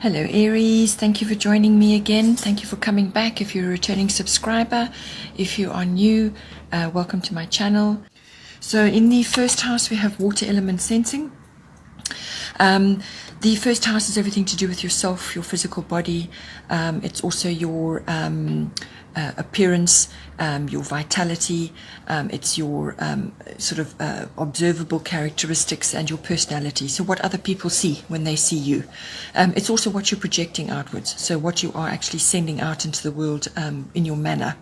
Hello Aries, thank you for joining me again. Thank you for coming back. If you're a returning subscriber, if you are new, welcome to my channel. So in the first house we have water element sensing. The first house is everything to do with yourself, your physical body. It's also your appearance, your vitality. It's your sort of observable characteristics and your personality. So what other people see when they see you. It's also what you're projecting outwards. So what you are actually sending out into the world in your manner.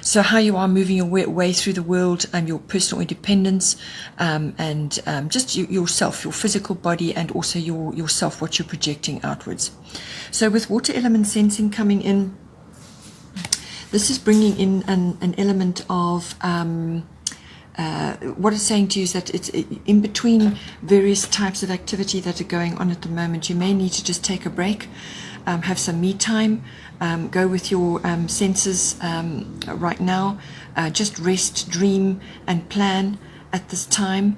So how you are moving your way through the world, your personal independence, and just yourself, your physical body, and also yourself, what you're projecting outwards. So with water element sensing coming in, this is bringing in an element of what it's saying to you is that it's in between various types of activity that are going on at the moment. You may need to just take a break, have some me time, go with your senses right now, just rest, dream and plan at this time.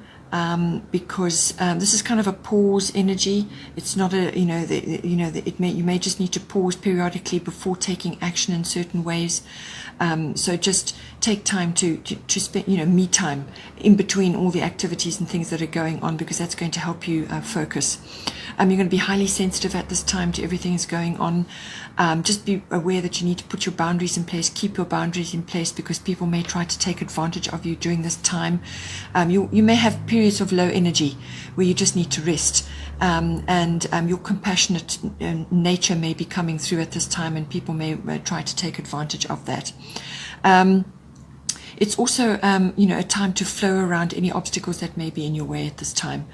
Because this is kind of a pause energy. It's not a you may just need to pause periodically before taking action in certain ways. So just take time to spend me time in between all the activities and things that are going on, because that's going to help you focus. You're going to be highly sensitive at this time to everything that's going on. Just be aware that you need to put your boundaries in place, keep your boundaries in place, because people may try to take advantage of you during this time. You may have periods of low energy where you just need to rest, and your compassionate nature may be coming through at this time, and people may try to take advantage of that. It's also a time to flow around any obstacles that may be in your way at this time.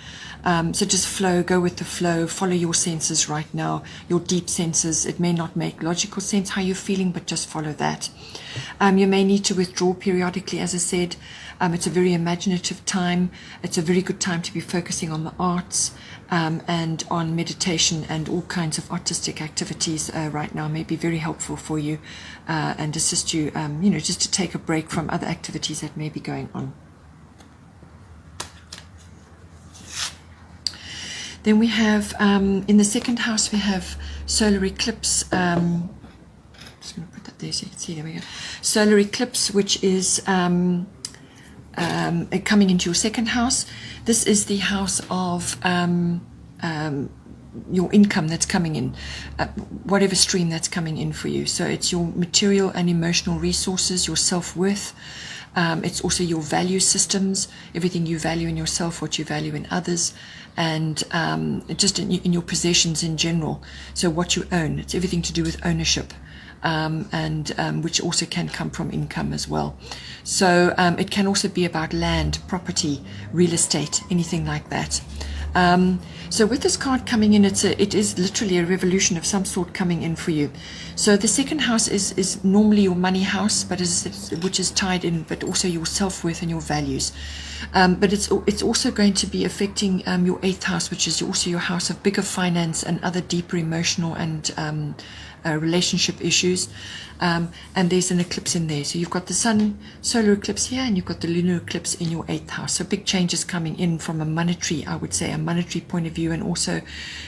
So just flow, go with the flow, follow your senses right now, your deep senses. It may not make logical sense how you're feeling, but just follow that. You may need to withdraw periodically, as I said. It's a very imaginative time. It's a very good time to be focusing on the arts and on meditation, and all kinds of artistic activities right now may be very helpful for you and assist you, just to take a break from other activities that may be going on. Then we have, in the second house, we have solar eclipse. I'm just going to put that there so you can see. There we go. Solar eclipse, which is coming into your second house. This is the house of your income that's coming in, whatever stream that's coming in for you. So it's your material and emotional resources, your self-worth. It's also your value systems, everything you value in yourself, what you value in others, and just in your possessions in general. So what you own, it's everything to do with ownership. Which also can come from income as well. So it can also be about land, property, real estate, anything like that. So with this card coming in, it is literally a revolution of some sort coming in for you. So the second house is normally your money house, but which is tied in, but also your self-worth and your values. But it's also going to be affecting your eighth house, which is also your house of bigger finance and other deeper emotional and relationship issues. And there's an eclipse in there. So you've got the sun solar eclipse here, and you've got the lunar eclipse in your eighth house. So big changes coming in from a monetary point of view, and also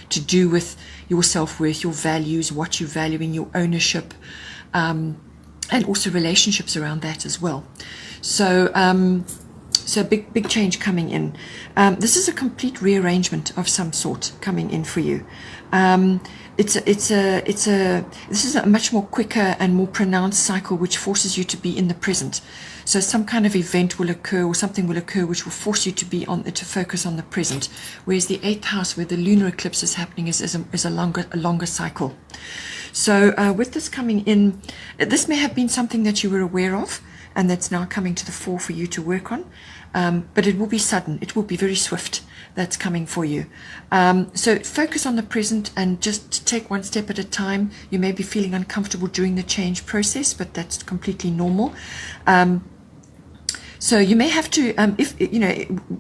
to do with your self-worth, your values, what you value in your ownership, and also relationships around that as well. So so big change coming in. This is a complete rearrangement of some sort coming in for you. This is a much more quicker and more pronounced cycle, which forces you to be in the present. So some kind of event will occur, or something will occur, which will force you to focus on the present. Whereas the eighth house, where the lunar eclipse is happening, is a longer cycle. So with this coming in, this may have been something that you were aware of, and that's now coming to the fore for you to work on. But it will be sudden. It will be very swift. That's coming for you. So focus on the present and just take one step at a time. You may be feeling uncomfortable during the change process, but that's completely normal. So you may have to,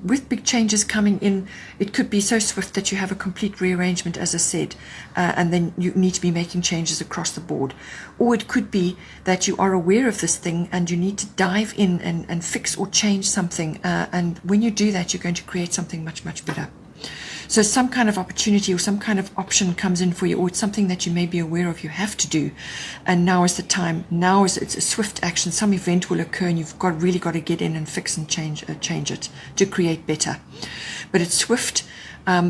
with big changes coming in, it could be so swift that you have a complete rearrangement, as I said, and then you need to be making changes across the board. Or it could be that you are aware of this thing and you need to dive in and fix or change something. And when you do that, you're going to create something much, much better. So some kind of opportunity or some kind of option comes in for you, or it's something that you may be aware of you have to do, and now is the time. Now is it's a swift action. Some event will occur and you've really got to get in and fix and change it to create better. But it's swift.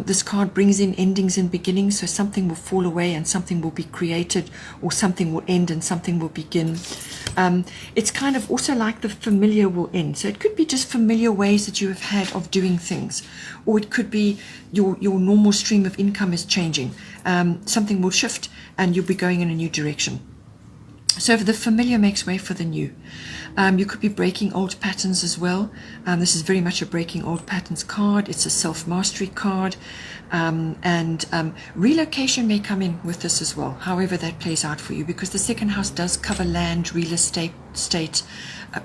This card brings in endings and beginnings, so something will fall away and something will be created, or something will end and something will begin. It's kind of also like the familiar will end. So it could be just familiar ways that you have had of doing things, or it could be your normal stream of income is changing. Something will shift and you'll be going in a new direction. So the familiar makes way for the new. You could be breaking old patterns as well. This is very much a breaking old patterns card. It's a self-mastery card. And relocation may come in with this as well, however that plays out for you, because the second house does cover land, real estate,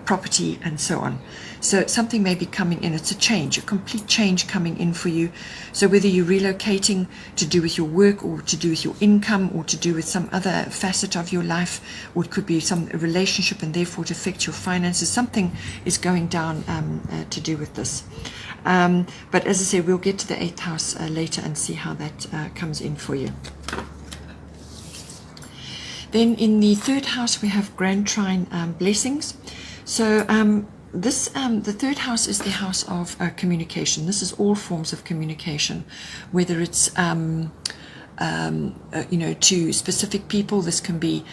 property, and so on. So something may be coming in. It's a change, a complete change coming in for you. So whether you're relocating to do with your work, or to do with your income, or to do with some other facet of your life, or it could be some relationship and therefore to affect your finances, something is going down to do with this. But as I say, we'll get to the 8th house later and see how that comes in for you. Then in the 3rd house, we have Grand Trine blessings. So the 3rd house is the house of communication. This is all forms of communication, whether it's to specific people. This can be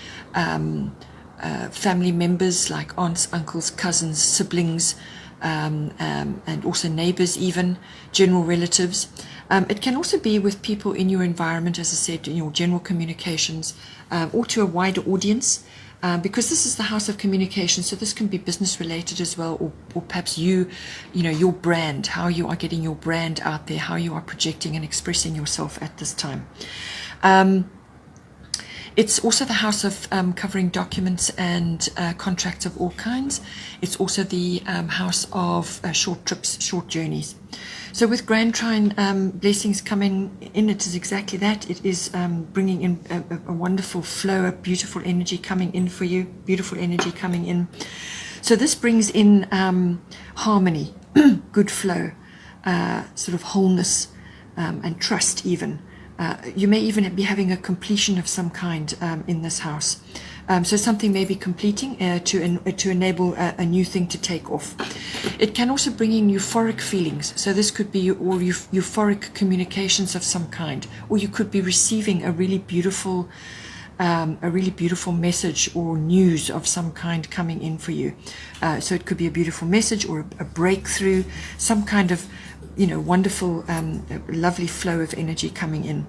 family members like aunts, uncles, cousins, siblings, and also neighbors, even general relatives. It can also be with people in your environment, as I said, in your general communications, or to a wider audience, because this is the house of communication. So this can be business related as well, or perhaps your brand, how you are getting your brand out there, how you are projecting and expressing yourself at this time. It's also the house of covering documents and contracts of all kinds. It's also the house of short trips, short journeys. So with Grand Trine blessings coming in, it is exactly that. It is bringing in a wonderful flow, a beautiful energy coming in for you, beautiful energy coming in. So this brings in harmony, good flow, sort of wholeness, and trust even. You may even be having a completion of some kind in this house. So something may be completing to enable a new thing to take off. It can also bring in euphoric feelings. So this could be all euphoric communications of some kind, or you could be receiving a really beautiful message or news of some kind coming in for you. So it could be a beautiful message or a breakthrough, some kind of wonderful, lovely flow of energy coming in.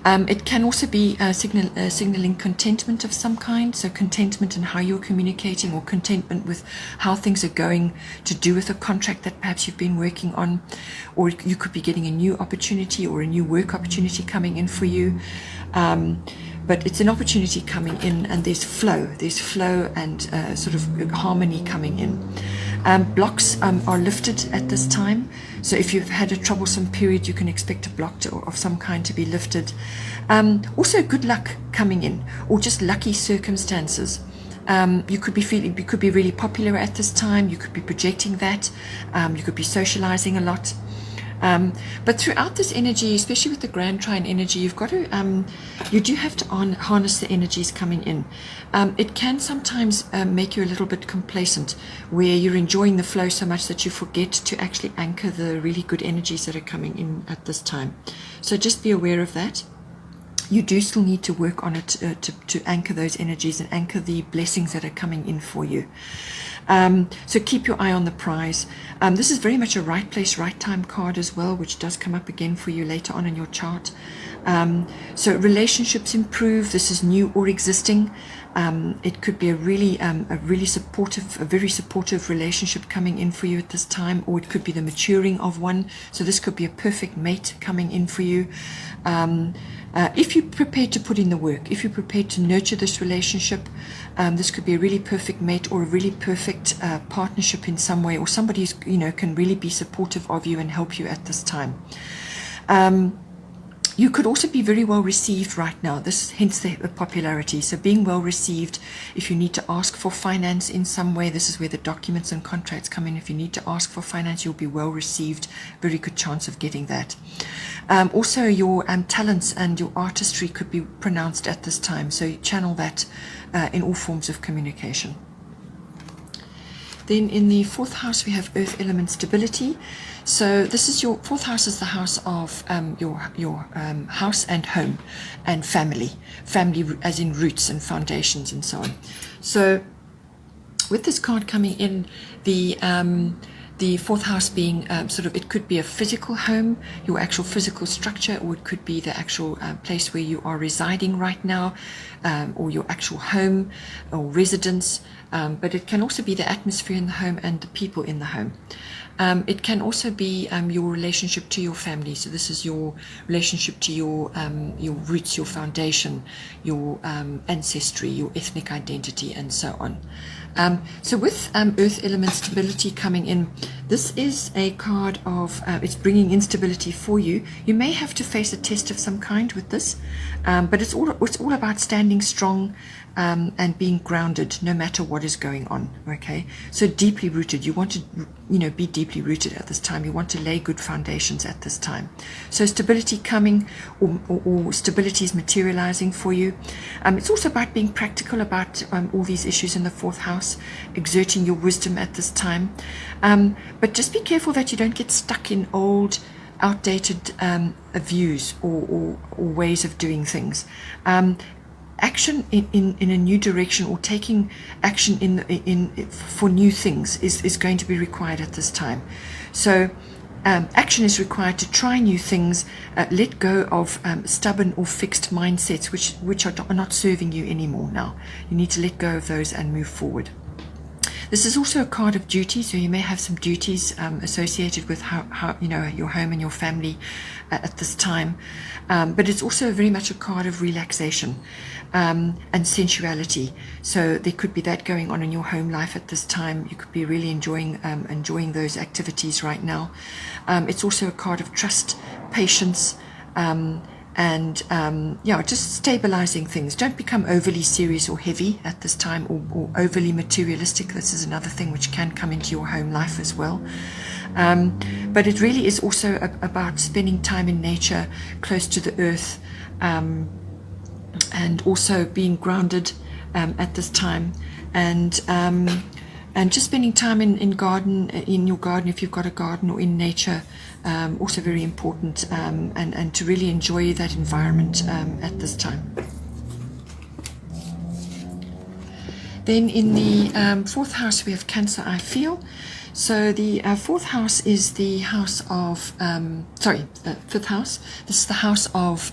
It can also be signaling contentment of some kind, so contentment in how you're communicating, or contentment with how things are going to do with a contract that perhaps you've been working on, or you could be getting a new opportunity or a new work opportunity coming in for you. But it's an opportunity coming in, and there's flow and sort of harmony coming in. Blocks are lifted at this time. So if you've had a troublesome period, you can expect a block of some kind to be lifted. Also good luck coming in, or just lucky circumstances. You could be really popular at this time. You could be projecting that. You could be socializing a lot. But throughout this energy, especially with the Grand Trine energy, you do have to harness the energies coming in. It can sometimes make you a little bit complacent, where you're enjoying the flow so much that you forget to actually anchor the really good energies that are coming in at this time. So just be aware of that. You do still need to work on it to anchor those energies and anchor the blessings that are coming in for you. So keep your eye on the prize. This is very much a right place, right time card as well, which does come up again for you later on in your chart. So relationships improve. This is new or existing. It could be a very supportive relationship coming in for you at this time, or it could be the maturing of one. So this could be a perfect mate coming in for you. If you're prepared to put in the work, if you're prepared to nurture this relationship, this could be a really perfect mate or a really perfect partnership in some way, or somebody who's, can really be supportive of you and help you at this time. You could also be very well received right now, this hence the popularity. So being well received, if you need to ask for finance in some way, this is where the documents and contracts come in. If you need to ask for finance, you'll be well received, very good chance of getting that. Also your talents and your artistry could be pronounced at this time, so you channel that in all forms of communication. Then in the 4th house we have earth element stability. So this is your 4th house is the house of your house and home and family as in roots and foundations and so on. So with this card coming in, the 4th house being sort of, it could be a physical home, your actual physical structure, or it could be the actual place where you are residing right now, or your actual home or residence. But it can also be the atmosphere in the home and the people in the home. It can also be your relationship to your family. So this is your relationship to your roots, your foundation, your ancestry, your ethnic identity, and so on. So with earth element stability coming in, this is a card of, it's bringing instability for you. You may have to face a test of some kind with this, but it's all about standing strong and being grounded no matter what is going on. Okay, so deeply rooted. You want to, be deeply rooted at this time. You want to lay good foundations at this time. So stability coming, or stability is materializing for you. It's also about being practical about all these issues in the 4th house, exerting your wisdom at this time. But just be careful that you don't get stuck in old, outdated views or ways of doing things. Action in a new direction, or taking action for new things is going to be required at this time. So action is required to try new things, let go of stubborn or fixed mindsets which are not serving you anymore now. You need to let go of those and move forward. This is also a card of duty, so you may have some duties associated with how your home and your family at this time. But it's also very much a card of relaxation and sensuality. So there could be that going on in your home life at this time. You could be really enjoying those activities right now. It's also a card of trust, patience, and just stabilizing things. Don't become overly serious or heavy at this time, or overly materialistic. This is another thing which can come into your home life as well. But it really is also about spending time in nature, close to the earth, and also being grounded at this time, and just spending time in your garden if you've got a garden, or in nature, also very important, and to really enjoy that environment at this time. Then in the 4th house we have Cancer, I feel. So the 4th house is the house of, 5th house. This is the house of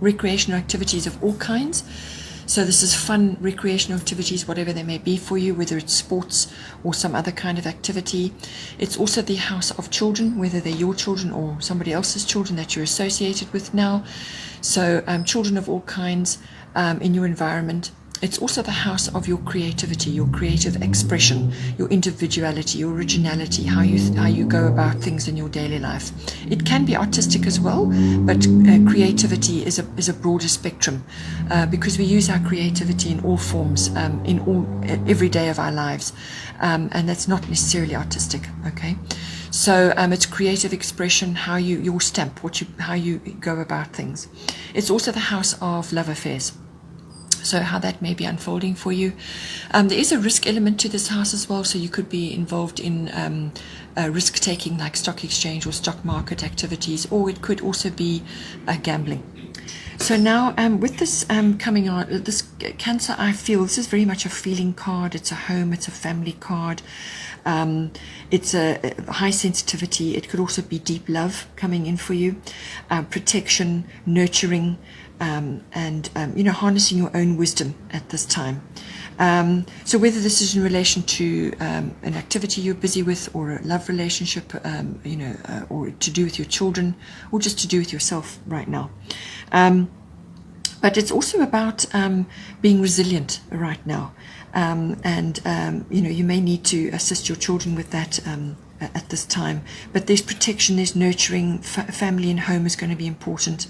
recreational activities of all kinds. So this is fun recreational activities, whatever they may be for you, whether it's sports or some other kind of activity. It's also the house of children, whether they're your children or somebody else's children that you're associated with now. So children of all kinds in your environment. It's also the house of your creativity, your creative expression, your individuality, your originality, how you go about things in your daily life. It can be artistic as well, but creativity is a broader spectrum, because we use our creativity in all forms, every day of our lives, and that's not necessarily artistic. Okay, so it's creative expression, your stamp, how you go about things. It's also the house of love affairs. So how that may be unfolding for you. There is a risk element to this house as well, so you could be involved in risk-taking, like stock exchange or stock market activities, or it could also be gambling. So now with this coming on, this Cancer, I feel, this is very much a feeling card. It's a home, it's a family card. It's a high sensitivity. It could also be deep love coming in for you, protection, nurturing, and harnessing your own wisdom at this time. So whether this is in relation to an activity you're busy with, or a love relationship, or to do with your children, or just to do with yourself right now. But it's also about being resilient right now. You may need to assist your children with that at this time. But there's protection, there's nurturing, family and home is going to be important.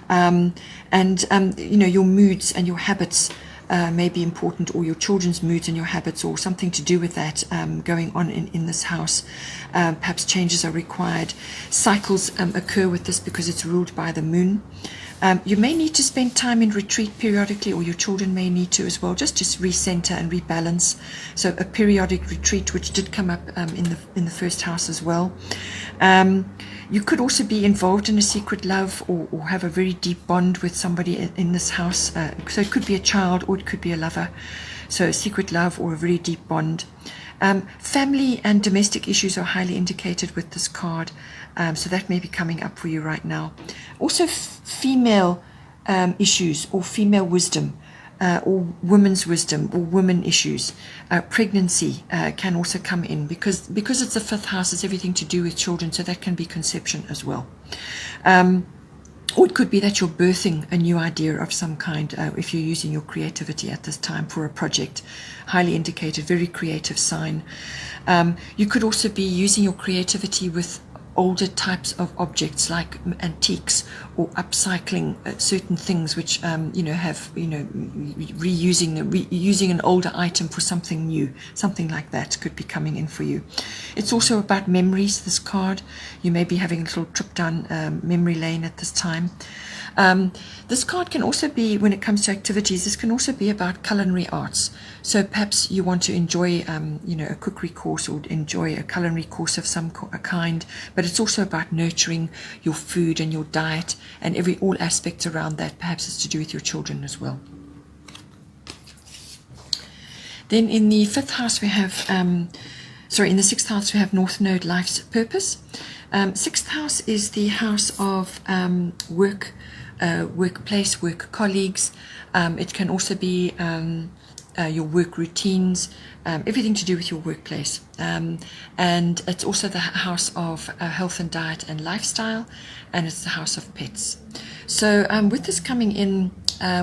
Your moods and your habits may be important, or your children's moods and your habits, or something to do with that going on in this house. Perhaps changes are required. Cycles occur with this because it's ruled by the moon. You may need to spend time in retreat periodically, or your children may need to as well, just to recenter and rebalance. So a periodic retreat, which did come up in the first house as well. You could also be involved in a secret love, or have a very deep bond with somebody in this house. So it could be a child, or it could be a lover. So a secret love or a very deep bond. Family and domestic issues are highly indicated with this card. So that may be coming up for you right now. Also female issues, or female wisdom, or women's wisdom, or women issues. Pregnancy can also come in, because it's the 5th house, it's everything to do with children, so that can be conception as well. Or it could be that you're birthing a new idea of some kind, if you're using your creativity at this time for a project. Highly indicated, very creative sign. You could also be using your creativity with older types of objects, like antiques, or upcycling certain things which using an older item for something new. Something like that could be coming in for you. It's also about memories, this card. You may be having a little trip down memory lane at this time. This card can also be, when it comes to activities, this can also be about culinary arts. So perhaps you want to enjoy a cookery course, or enjoy a culinary course of some kind, but it's also about nurturing your food and your diet, and all aspects around that. Perhaps it's to do with your children as well. Then in the 5th house we have, in the 6th house we have North Node, life's purpose. 6th house is the house of work, workplace, work colleagues. It can also be your work routines, everything to do with your workplace. And it's also the house of health and diet and lifestyle, and it's the house of pets. So with this coming in,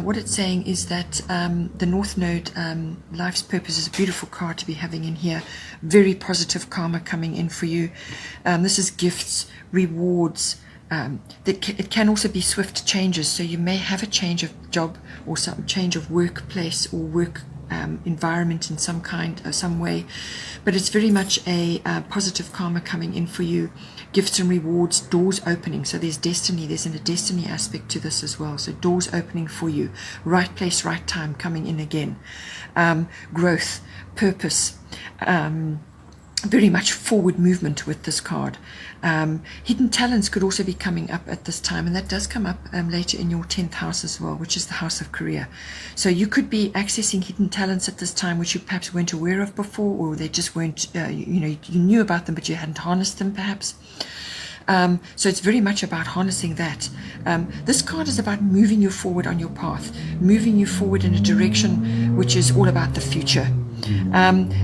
what it's saying is that the North Node, life's purpose, is a beautiful card to be having in here. Very positive karma coming in for you. This is gifts, rewards. It can also be swift changes. So you may have a change of job, or some change of workplace, or work environment in some kind or some way, but it's very much a positive karma coming in for you. Gifts and rewards, doors opening. So there's destiny, there's a destiny aspect to this as well. So doors opening for you, right place, right time coming in again. Growth, purpose, very much forward movement with this card. Hidden talents could also be coming up at this time, and that does come up later in your 10th house as well, which is the house of career. So you could be accessing hidden talents at this time, which you perhaps weren't aware of before, or they just weren't, you knew about them, but you hadn't harnessed them perhaps. So it's very much about harnessing that. This card is about moving you forward on your path, moving you forward in a direction which is all about the future.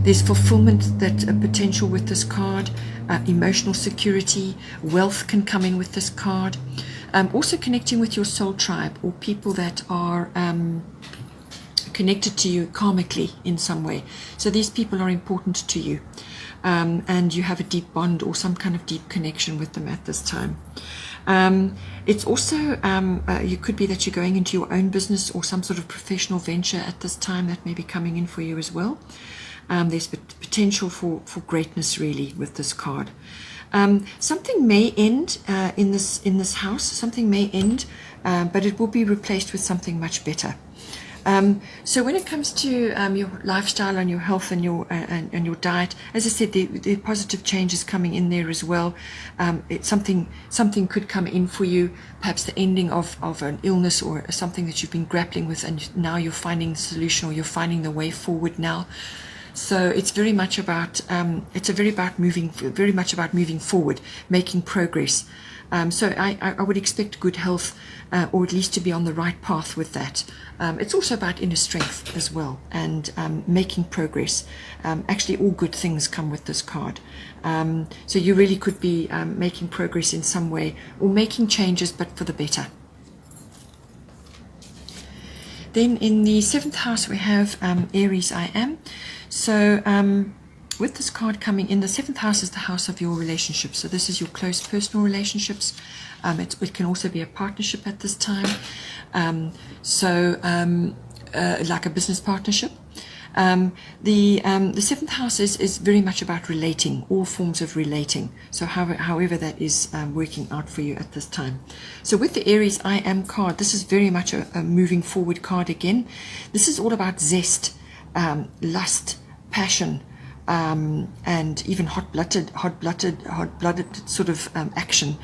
There's fulfillment, that potential with this card. Emotional security, wealth can come in with this card. Also connecting with your soul tribe, or people that are connected to you karmically in some way. So these people are important to you, and you have a deep bond or some kind of deep connection with them at this time. It's also, you could be that you're going into your own business or some sort of professional venture at this time. That may be coming in for you as well. There's potential for greatness really with this card. Something may end in this house. Something may end, but it will be replaced with something much better. So when it comes to your lifestyle and your health and your diet, as I said, the positive changes coming in there as well. Something could come in for you, perhaps the ending of an illness or something that you've been grappling with, and now you're finding the solution, or you're finding the way forward now. So it's very much about very much about moving forward, making progress. So I would expect good health, or at least to be on the right path with that. It's also about inner strength as well, and making progress. Actually, all good things come with this card. So you really could be making progress in some way, or making changes, but for the better. Then in the 7th house we have Aries I am. So with this card coming in, the 7th house is the house of your relationships. So this is your close personal relationships. It can also be a partnership at this time. Like a business partnership. The 7th house is very much about relating, all forms of relating. So however that is working out for you at this time. So with the Aries I Am card, this is very much a moving forward card again. This is all about zest, lust, passion, and even hot-blooded sort of action,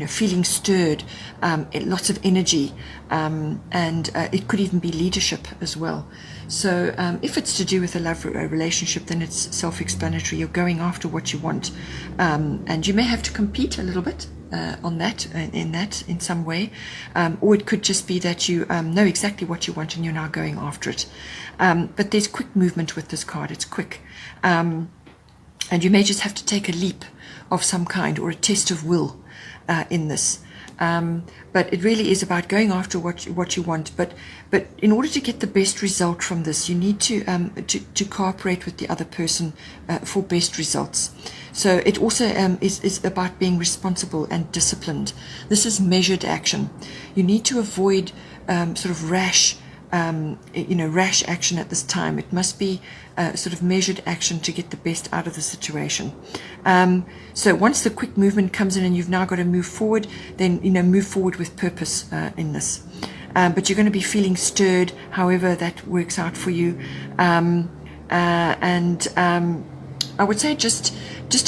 feeling stirred, lots of energy, and it could even be leadership as well. So if it's to do with a love relationship, then it's self-explanatory. You're going after what you want, and you may have to compete a little bit on that, in some way, or it could just be that you know exactly what you want and you're now going after it. But there's quick movement with this card. It's quick, and you may just have to take a leap of some kind or a test of will in this. But it really is about going after what you want. But in order to get the best result from this, you need to cooperate with the other person for best results. So it also is about being responsible and disciplined. This is measured action. You need to avoid sort of rash action at this time. It must be sort of measured action to get the best out of the situation. So once the quick movement comes in and you've now got to move forward, then move forward with purpose in this. But you're going to be feeling stirred, however that works out for you. I would say just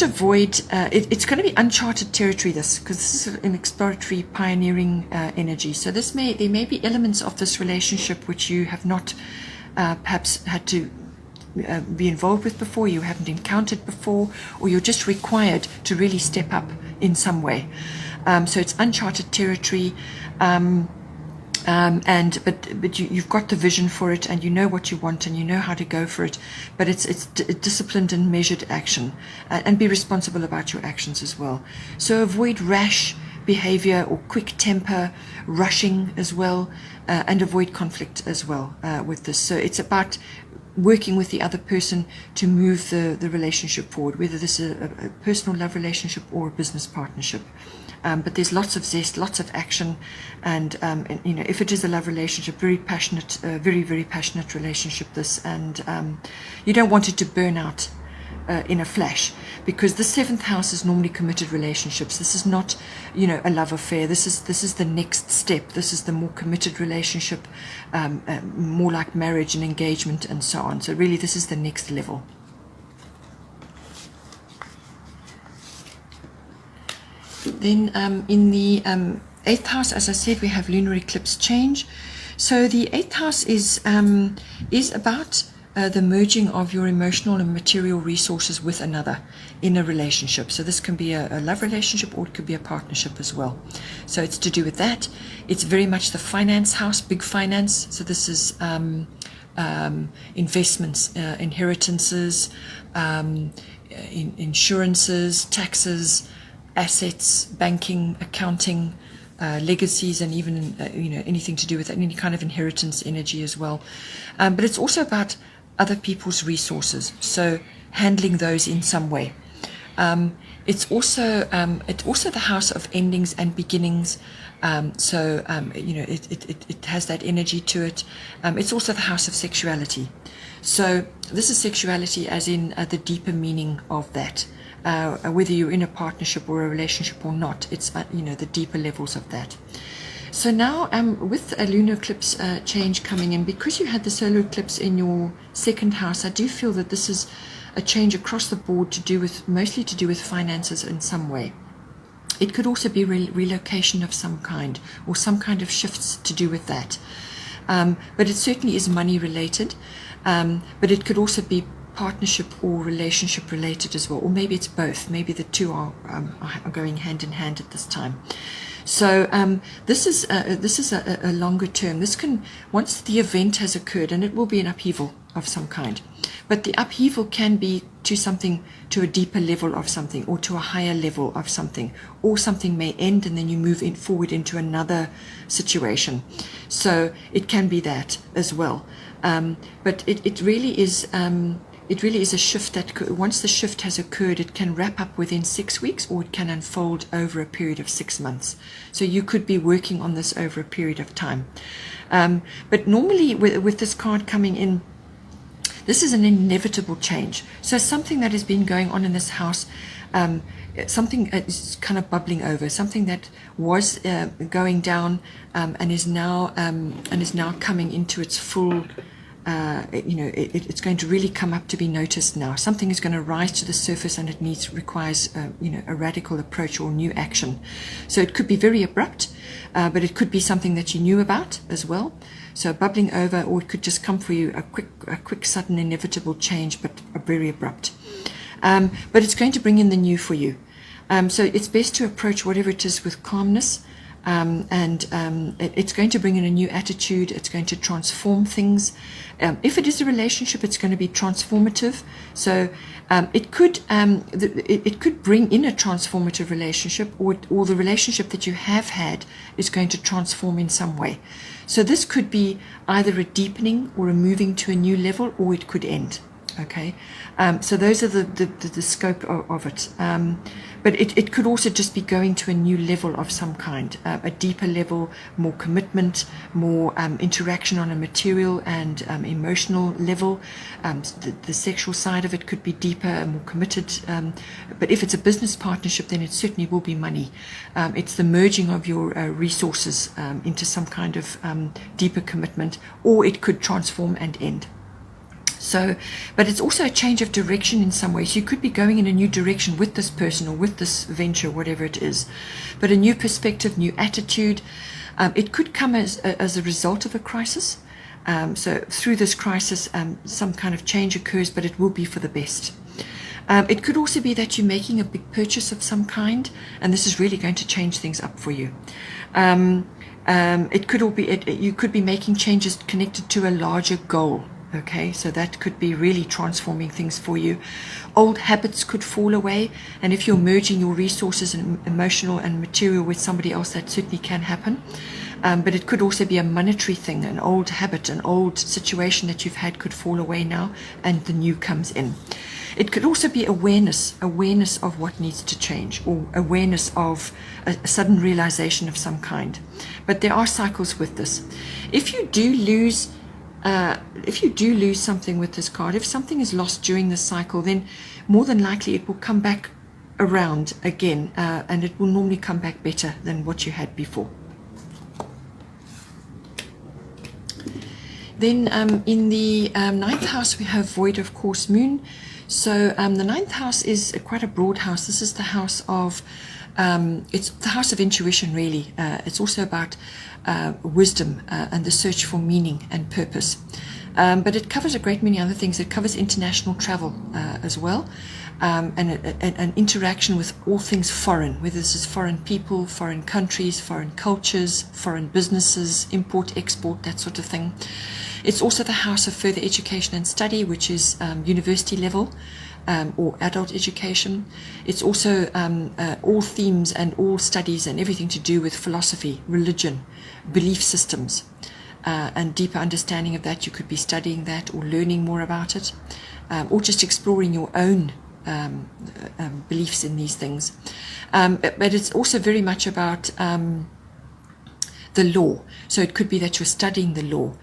avoid, it's going to be uncharted territory, this, because this is an exploratory, pioneering energy. So there may be elements of this relationship which you have not perhaps had to be involved with before, you haven't encountered before, or you're just required to really step up in some way. So it's uncharted territory. But you've got the vision for it, and you know what you want, and you know how to go for it. But it's disciplined and measured action, and be responsible about your actions as well. So avoid rash behavior or quick temper, rushing as well, and avoid conflict as well with this. So it's about working with the other person to move the relationship forward, whether this is a personal love relationship or a business partnership. But there's lots of zest, lots of action, and if it is a love relationship, very passionate, very, very passionate relationship, this, and you don't want it to burn out in a flash, because the 7th house is normally committed relationships. This is not, a love affair. This is the next step. This is the more committed relationship, more like marriage and engagement and so on. So really, this is the next level. Then in the 8th house, as I said, we have lunar eclipse change. So the 8th house is about the merging of your emotional and material resources with another in a relationship. So this can be a love relationship, or it could be a partnership as well. So it's to do with that. It's very much the finance house, big finance. So this is investments, inheritances, insurances, taxes, assets, banking, accounting, legacies, and even anything to do with any kind of inheritance energy as well. But it's also about other people's resources, so handling those in some way. It's also the house of endings and beginnings. It has that energy to it. It's also the house of sexuality. So this is sexuality as in the deeper meaning of that. Whether you're in a partnership or a relationship or not, it's the deeper levels of that. So now with a lunar eclipse change coming in, because you had the solar eclipse in your 2nd house, I do feel that this is a change across the board mostly to do with finances in some way. It could also be relocation of some kind, or some kind of shifts to do with that. But it certainly is money related, but it could also be partnership or relationship related as well, or maybe it's both. Maybe the two are going hand in hand at this time. So this is a longer term. This can, once the event has occurred, and it will be an upheaval of some kind, but the upheaval can be to a deeper level of something, or to a higher level of something, or something may end and then you move forward into another situation. So it can be that as well. But it really is it really is a shift that once the shift has occurred, it can wrap up within 6 weeks, or it can unfold over a period of 6 months. So you could be working on this over a period of time. But normally with this card coming in, this is an inevitable change. So something that has been going on in this house, something is kind of bubbling over, something that was going down and is now coming into its full. It's going to really come up to be noticed now. Something is going to rise to the surface, and it requires a radical approach or new action. So it could be very abrupt, but it could be something that you knew about as well. So bubbling over, or it could just come for you, a quick, sudden, inevitable change, but very abrupt. But it's going to bring in the new for you. So it's best to approach whatever it is with calmness. It's going to bring in a new attitude. It's going to transform things. If it is a relationship, it's going to be transformative. So it could bring in a transformative relationship, or the relationship that you have had is going to transform in some way. So this could be either a deepening or a moving to a new level, or it could end. Okay, so those are the scope of it. But it could also just be going to a new level of some kind, a deeper level, more commitment, more interaction on a material and emotional level. The sexual side of it could be deeper and more committed. But if it's a business partnership, then it certainly will be money. It's the merging of your resources into some kind of deeper commitment, or it could transform and end. So, but it's also a change of direction in some ways. You could be going in a new direction with this person or with this venture, whatever it is. But a new perspective, new attitude. It could come as a result of a crisis. So through this crisis, some kind of change occurs, but it will be for the best. It could also be that you're making a big purchase of some kind, and this is really going to change things up for you. It could all be, you could be making changes connected to a larger goal. Okay, so that could be really transforming things for you. Old habits could fall away, and if you're merging your resources and emotional and material with somebody else, that certainly can happen. But it could also be a monetary thing, an old habit, an old situation that you've had could fall away now, and the new comes in. It could also be awareness of what needs to change, or awareness of a sudden realization of some kind. But there are cycles with this. If you do lose something with this card, if something is lost during this cycle, then more than likely it will come back around again, and it will normally come back better than what you had before. Then in the ninth house, we have void of course moon. So the ninth house is quite a broad house. This is the house of it's the house of intuition, really. It's also about wisdom and the search for meaning and purpose. But it covers a great many other things. It covers international travel as well, and an interaction with all things foreign, whether this is foreign people, foreign countries, foreign cultures, foreign businesses, import, export, that sort of thing. It's also the house of further education and study, which is university level. Or adult education. It's also all themes and all studies and everything to do with philosophy, religion, belief systems, and deeper understanding of that. You could be studying that or learning more about it, or just exploring your own beliefs in these things. But it's also very much about the law. So it could be that you're studying the law.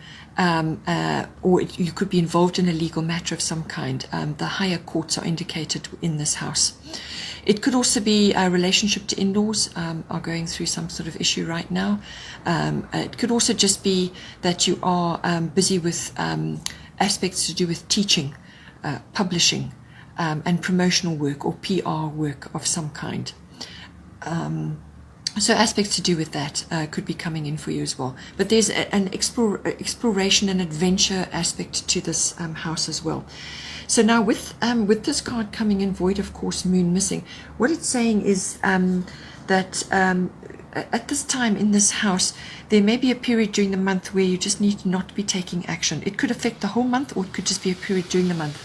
Or you could be involved in a legal matter of some kind. The higher courts are indicated in this house. It could also be a relationship to in-laws, are going through some sort of issue right now. It could also just be that you are busy with aspects to do with teaching, publishing, and promotional work or PR work of some kind. So aspects to do with that could be coming in for you as well. But there's an exploration and adventure aspect to this house as well. So now with this card coming in, void of course, moon missing, what it's saying is that at this time in this house, there may be a period during the month where you just need to not be taking action. It could affect the whole month, or it could just be a period during the month.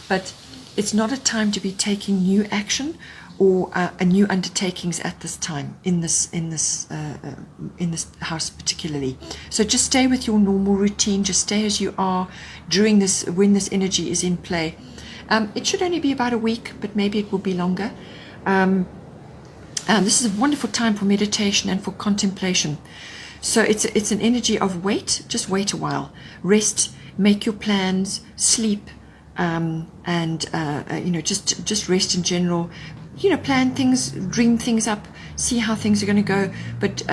But it's not a time to be taking new action or new undertakings at this time in this house particularly. So just stay with your normal routine. Just stay as you are during this, when this energy is in play, It should only be about a week, but maybe it will be longer. This is a wonderful time for meditation and for contemplation. So it's an energy of wait, just wait a while, rest, make your plans, sleep, and just rest in general. Plan things, dream things up, see how things are going to go, but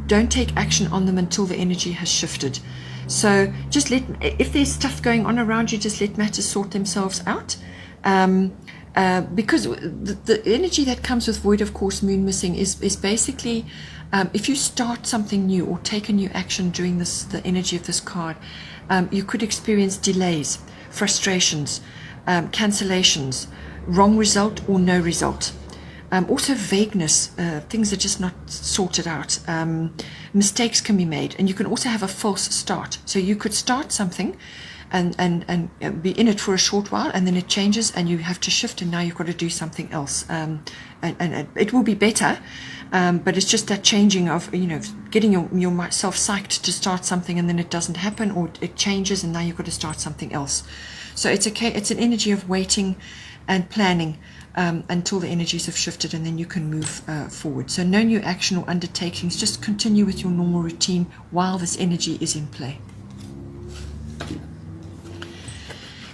don't take action on them until the energy has shifted. So just if there's stuff going on around you, just let matters sort themselves out. Because the energy that comes with void of course moon missing is basically if you start something new or take a new action during the energy of this card, you could experience delays, frustrations, cancellations, wrong result or no result. Also vagueness, things are just not sorted out. Mistakes can be made, and you can also have a false start. So you could start something and be in it for a short while, and then it changes and you have to shift, and now you've got to do something else. And it will be better, but it's just that changing of, getting yourself psyched to start something, and then it doesn't happen, or it changes and now you've got to start something else. So it's an energy of waiting and planning until the energies have shifted, and then you can move forward. So no new action or undertakings, just continue with your normal routine while this energy is in play.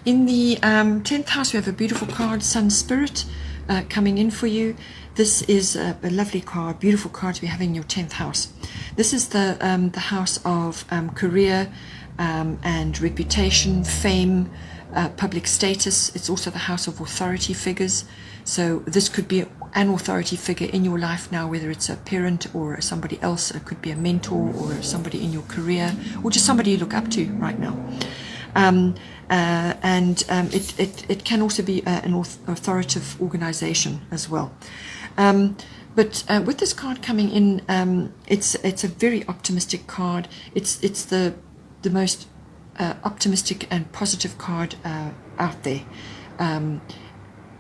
In the 10th house, we have a beautiful card, Sun Spirit, coming in for you. This is a lovely card, beautiful card to be having in your 10th house. This is the house of career and reputation, fame, public status. It's also the house of authority figures. So this could be an authority figure in your life now, whether it's a parent or somebody else. It could be a mentor or somebody in your career, or just somebody you look up to right now. It can also be an authoritative organization as well. But with this card coming in, it's a very optimistic card. It's the most optimistic and positive card out there.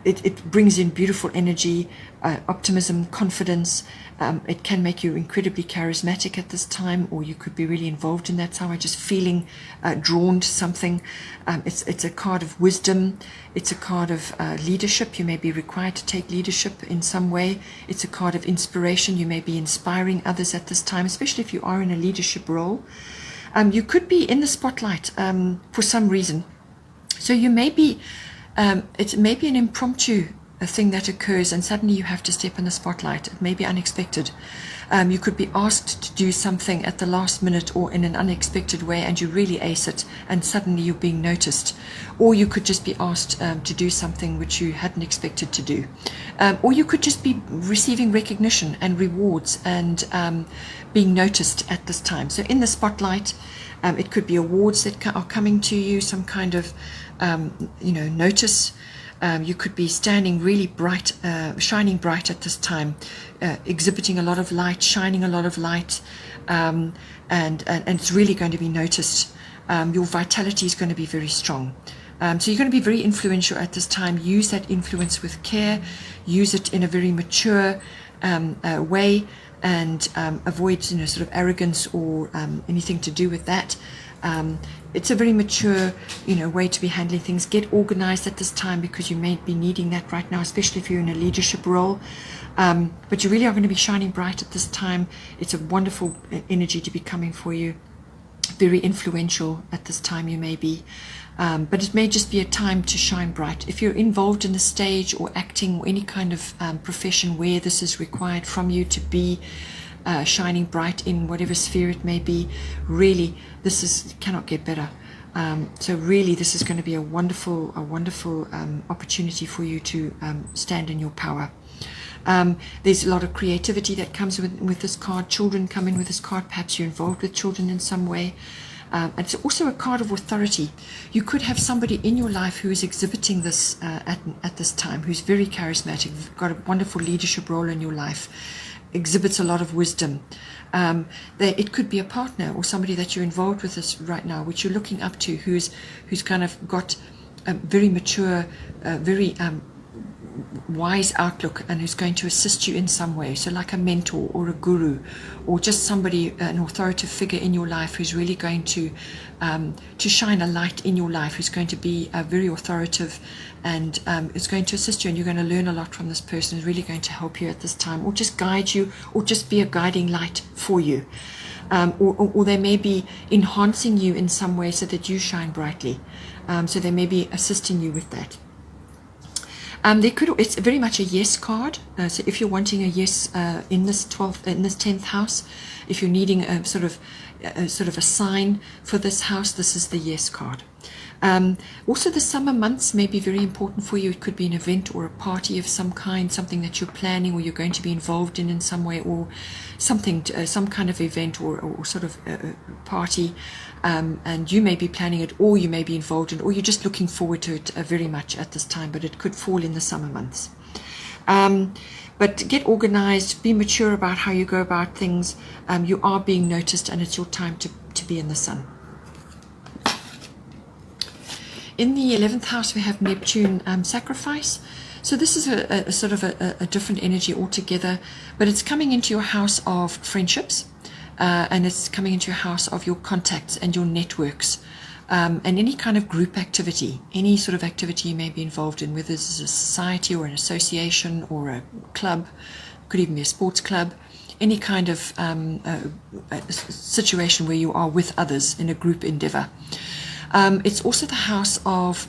It brings in beautiful energy, optimism, confidence. It can make you incredibly charismatic at this time, or you could be really involved in that somehow, just feeling drawn to something. It's a card of wisdom. It's a card of leadership. You may be required to take leadership in some way. It's a card of inspiration. You may be inspiring others at this time, especially if you are in a leadership role. You could be in the spotlight for some reason. So you may be, it may be an impromptu thing that occurs, and suddenly you have to step in the spotlight. It may be unexpected. You could be asked to do something at the last minute or in an unexpected way, and you really ace it, and suddenly you're being noticed. Or you could just be asked to do something which you hadn't expected to do. Or you could just be receiving recognition and rewards and being noticed at this time. So in the spotlight, it could be awards that are coming to you, some kind of notice. You could be standing really bright, shining bright at this time, exhibiting a lot of light, shining a lot of light, and it's really going to be noticed. Your vitality is going to be very strong. So you're going to be very influential at this time. Use that influence with care. Use it in a very mature way, and avoid sort of arrogance or anything to do with that. It's a very mature, way to be handling things. Get organized at this time, because you may be needing that right now, especially if you're in a leadership role. But you really are going to be shining bright at this time. It's a wonderful energy to be coming for you. Very influential at this time you may be. But it may just be a time to shine bright. If you're involved in the stage or acting or any kind of profession where this is required from you to be shining bright in whatever sphere it may be, really this cannot get better. So really this is going to be a wonderful opportunity for you to stand in your power. There's a lot of creativity that comes with this card. Children come in with this card. Perhaps you're involved with children in some way. It's also a card of authority. You could have somebody in your life who is exhibiting this at this time, who's very charismatic, got a wonderful leadership role in your life, exhibits a lot of wisdom. It could be a partner or somebody that you're involved with this right now, which you're looking up to, who's kind of got a very mature, very wise outlook and who's going to assist you in some way. So like a mentor or a guru, or just somebody, an authoritative figure in your life who's really going to shine a light in your life, who's going to be very authoritative and is going to assist you, and you're going to learn a lot from this person, who's really going to help you at this time, or just guide you, or just be a guiding light for you. Or they may be enhancing you in some way so that you shine brightly. So they may be assisting you with that. It's very much a yes card. So if you're wanting a yes in this 10th house, if you're needing a sort of a sign for this house, this is the yes card. Also, the summer months may be very important for you. It could be an event or a party of some kind, something that you're planning or you're going to be involved in some way, or something, some kind of event or sort of party, and you may be planning it, or you may be involved in it, or you're just looking forward to it very much at this time, but it could fall in the summer months. But get organized, be mature about how you go about things. You are being noticed, and it's your time to be in the sun. In the 11th house, we have Neptune sacrifice. So this is a sort of a different energy altogether, but it's coming into your house of friendships, and it's coming into your house of your contacts and your networks, and any kind of group activity, any sort of activity you may be involved in, whether it's a society or an association or a club, could even be a sports club, any kind of situation where you are with others in a group endeavor. It's also the house of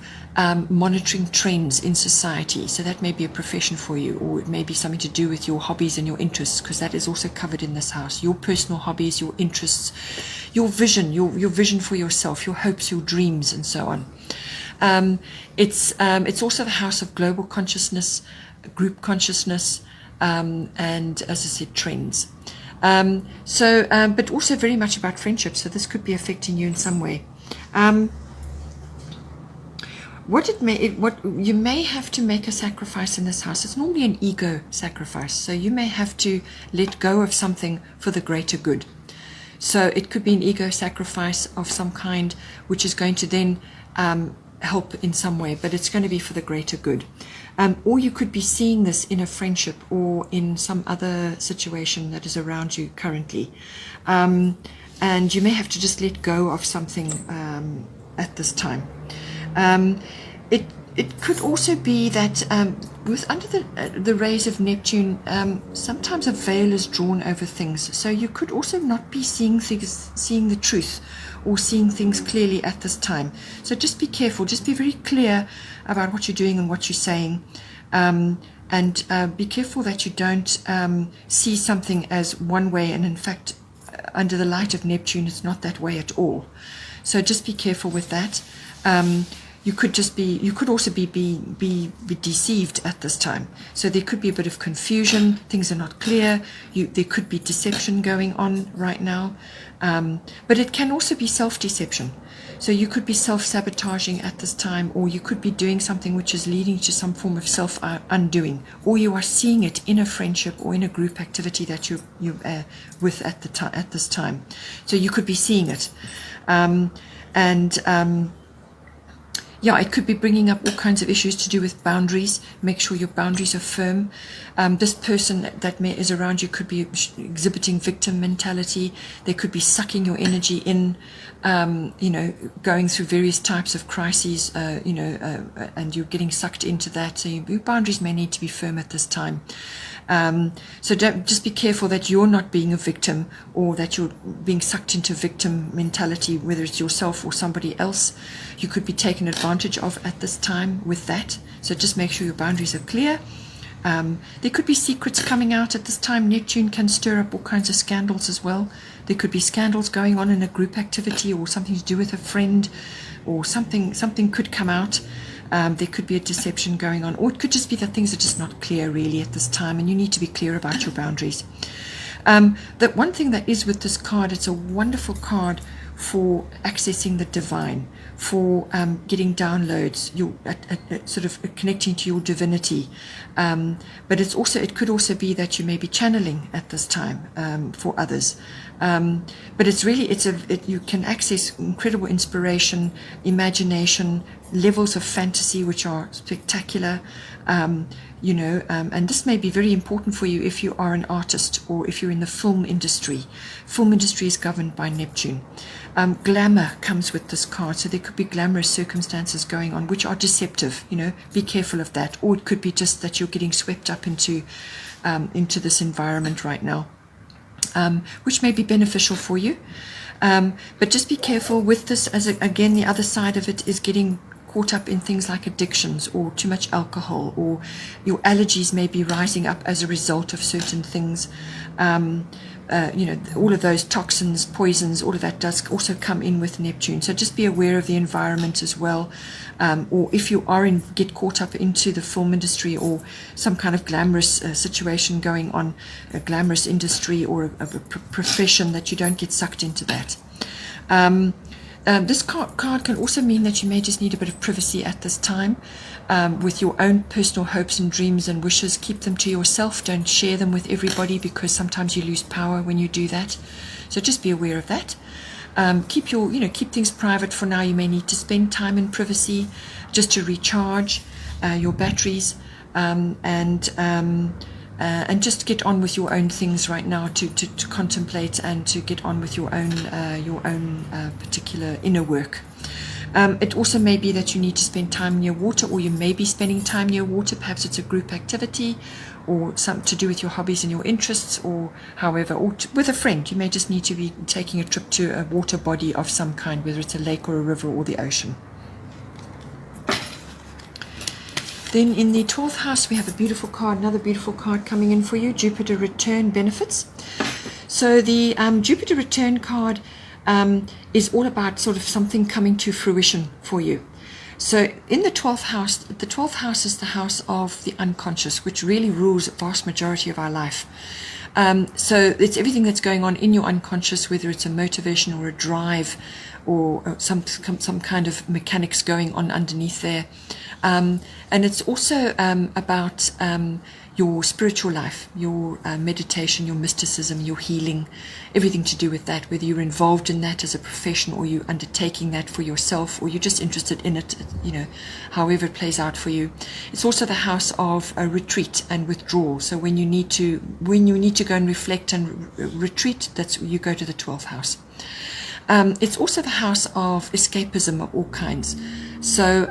monitoring trends in society. So that may be a profession for you, or it may be something to do with your hobbies and your interests, because that is also covered in this house. Your personal hobbies, your interests, your vision, your vision for yourself, your hopes, your dreams, and so on. It's also the house of global consciousness, group consciousness, and, as I said, trends. But also very much about friendship. So this could be affecting you in some way. What you may have to make a sacrifice in this house. It's normally an ego sacrifice. So you may have to let go of something for the greater good. So it could be an ego sacrifice of some kind, which is going to then help in some way, but it's going to be for the greater good. Or you could be seeing this in a friendship or in some other situation that is around you currently. And you may have to just let go of something at this time. It could also be that under the rays of Neptune, sometimes a veil is drawn over things. So you could also not be seeing the truth, or seeing things clearly at this time. So just be careful. Just be very clear about what you're doing and what you're saying. And be careful that you don't see something as one way, and in fact, under the light of Neptune, it's not that way at all. So just be careful with that. You could also be deceived at this time. So there could be a bit of confusion. Things are not clear. There could be deception going on right now. But it can also be self-deception. So you could be self-sabotaging at this time, or you could be doing something which is leading to some form of self-undoing, or you are seeing it in a friendship or in a group activity that you're with at this time. So you could be seeing it. Yeah, it could be bringing up all kinds of issues to do with boundaries. Make sure your boundaries are firm. This person that is around you could be exhibiting victim mentality. They could be sucking your energy in, going through various types of crises, and you're getting sucked into that. So your boundaries may need to be firm at this time. So just be careful that you're not being a victim, or that you're being sucked into victim mentality, whether it's yourself or somebody else. You could be taken advantage of at this time with that. So just make sure your boundaries are clear. There could be secrets coming out at this time. Neptune can stir up all kinds of scandals as well. There could be scandals going on in a group activity, or something to do with a friend, or something could come out. There could be a deception going on, or it could just be that things are just not clear really at this time, and you need to be clear about your boundaries. The one thing that is with this card, it's a wonderful card for accessing the divine, for getting downloads, sort of connecting to your divinity. But it could also be that you may be channeling at this time for others. But it's really, you can access incredible inspiration, imagination, levels of fantasy which are spectacular, and this may be very important for you if you are an artist or if you're in the film industry. Film industry is governed by Neptune. Glamour comes with this card, so there could be glamorous circumstances going on which are deceptive. Be careful of that. Or it could be just that you're getting swept up into this environment right now, which may be beneficial for you. But just be careful with this, as again, the other side of it is getting caught up in things like addictions or too much alcohol, or your allergies may be rising up as a result of certain things. All of those toxins, poisons, all of that does also come in with Neptune. So just be aware of the environment as well. Or if you get caught up into the film industry or some kind of glamorous situation going on, a glamorous industry or a profession, that you don't get sucked into that. This card can also mean that you may just need a bit of privacy at this time, with your own personal hopes and dreams and wishes. Keep them to yourself. Don't share them with everybody, because sometimes you lose power when you do that. So just be aware of that. Keep things private for now. You may need to spend time in privacy just to recharge your batteries, and just get on with your own things right now, to contemplate and to get on with your own particular inner work. It also may be that you need to spend time near water, or you may be spending time near water. Perhaps it's a group activity or something to do with your hobbies and your interests, or however, or with a friend. You may just need to be taking a trip to a water body of some kind, whether it's a lake or a river or the ocean. Then in the 12th house, we have a beautiful card, another beautiful card coming in for you, Jupiter return benefits. So the Jupiter return card is all about sort of something coming to fruition for you. So in the 12th house is the house of the unconscious, which really rules a vast majority of our life. So it's everything that's going on in your unconscious, whether it's a motivation or a drive, or some kind of mechanics going on underneath there. And it's also about your spiritual life, your meditation, your mysticism, your healing, everything to do with that, whether you're involved in that as a profession, or you're undertaking that for yourself, or you're just interested in it, however it plays out for you. It's also the house of a retreat and withdrawal. So when you need to go and reflect and retreat, you go to the 12th house. It's also the house of escapism of all kinds. So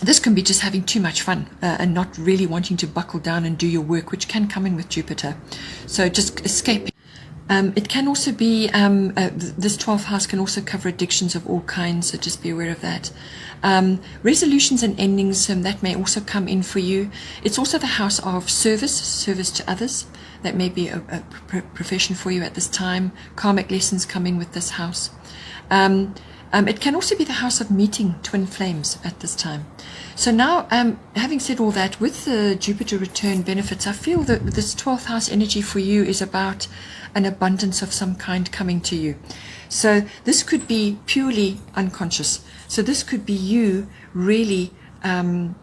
this can be just having too much fun and not really wanting to buckle down and do your work, which can come in with Jupiter. So just escaping. It can also be, this 12th house can also cover addictions of all kinds, so just be aware of that. Resolutions and endings, that may also come in for you. It's also the house of service to others. That may be a profession for you at this time. Karmic lessons coming with this house. It can also be the house of meeting twin flames at this time. So now, having said all that, with the Jupiter return benefits, I feel that this 12th house energy for you is about an abundance of some kind coming to you. So this could be purely unconscious. So this could be you really having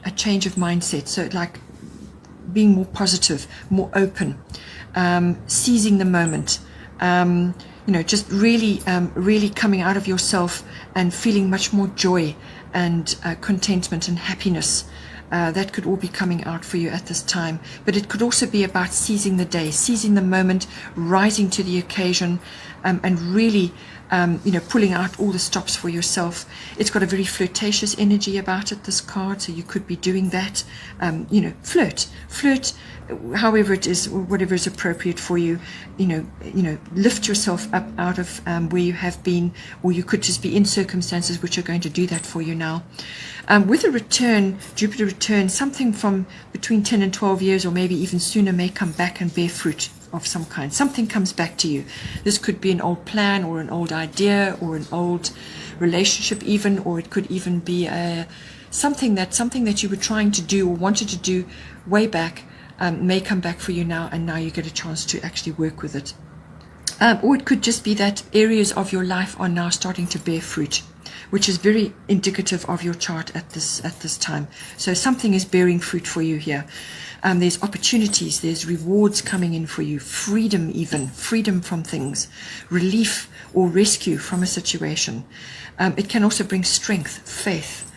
a change of mindset. So like being more positive, more open, seizing the moment, just really coming out of yourself and feeling much more joy and contentment and happiness. That could all be coming out for you at this time. But it could also be about seizing the day, seizing the moment, rising to the occasion, and really pulling out all the stops for yourself. It's got a very flirtatious energy about it, this card, so you could be doing that. Flirt, however it is, whatever is appropriate for you. Lift yourself up out of where you have been, or you could just be in circumstances which are going to do that for you now. With a return, Jupiter return, something from between 10 and 12 years, or maybe even sooner, may come back and bear fruit of some kind. Something comes back to you. This could be an old plan, or an old idea, or an old relationship even, or it could even be something that you were trying to do or wanted to do way back, may come back for you now, and now you get a chance to actually work with it. Or it could just be that areas of your life are now starting to bear fruit which is very indicative of your chart at this time. So something is bearing fruit for you here. There's opportunities, there's rewards coming in for you, freedom even, freedom from things, relief or rescue from a situation. It can also bring strength, faith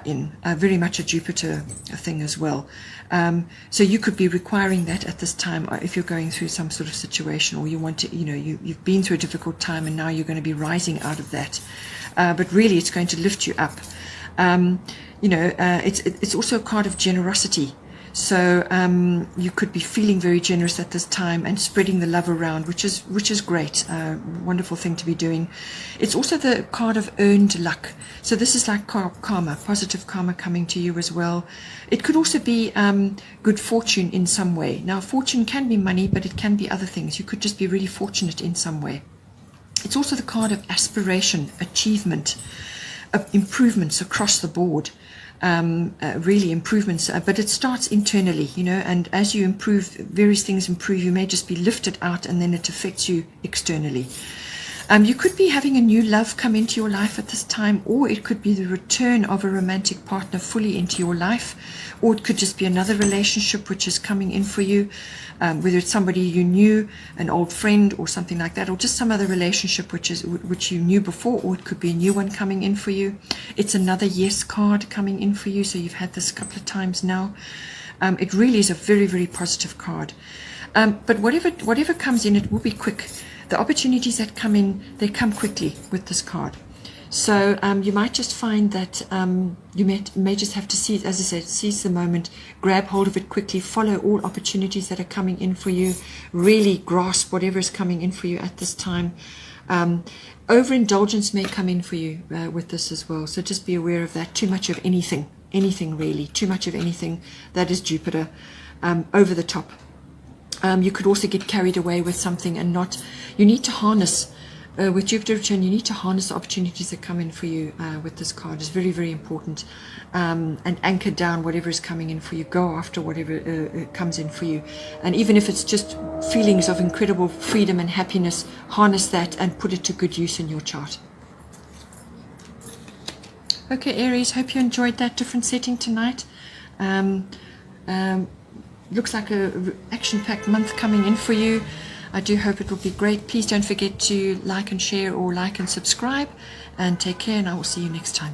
in, very much a Jupiter thing as well. So you could be requiring that at this time if you're going through some sort of situation, or you want to, you've been through a difficult time and now you're going to be rising out of that. But really it's going to lift you up. It's also a card of generosity. So you could be feeling very generous at this time and spreading the love around, which is great, wonderful thing to be doing. It's also the card of earned luck. So this is like karma, positive karma coming to you as well. It could also be good fortune in some way. Now, fortune can be money, but it can be other things. You could just be really fortunate in some way. It's also the card of aspiration, achievement, improvements across the board. Really improvements, but it starts internally, and as you improve, various things improve, you may just be lifted out and then it affects you externally. You could be having a new love come into your life at this time, or it could be the return of a romantic partner fully into your life, or it could just be another relationship which is coming in for you, whether it's somebody you knew, an old friend or something like that, or just some other relationship which you knew before, or it could be a new one coming in for you. It's another yes card coming in for you, so you've had this a couple of times now. It really is a very, very positive card. But whatever comes in, it will be quick. The opportunities that come in, they come quickly with this card. So you might just find that you may just have to seize, as I said, seize the moment, grab hold of it quickly, follow all opportunities that are coming in for you, really grasp whatever is coming in for you at this time. Overindulgence may come in for you with this as well, so just be aware of that. Too much of anything really, too much of anything, that is Jupiter, over the top. You could also get carried away with something and not, you need to harness, with Jupiter return, you need to harness the opportunities that come in for you with this card. It's very, very important. And anchor down whatever is coming in for you. Go after whatever comes in for you. And even if it's just feelings of incredible freedom and happiness, harness that and put it to good use in your chart. Okay, Aries, hope you enjoyed that different setting tonight. Looks like a action-packed month coming in for you. I do hope it will be great. Please don't forget to like and share, or like and subscribe, and take care, and I will see you next time.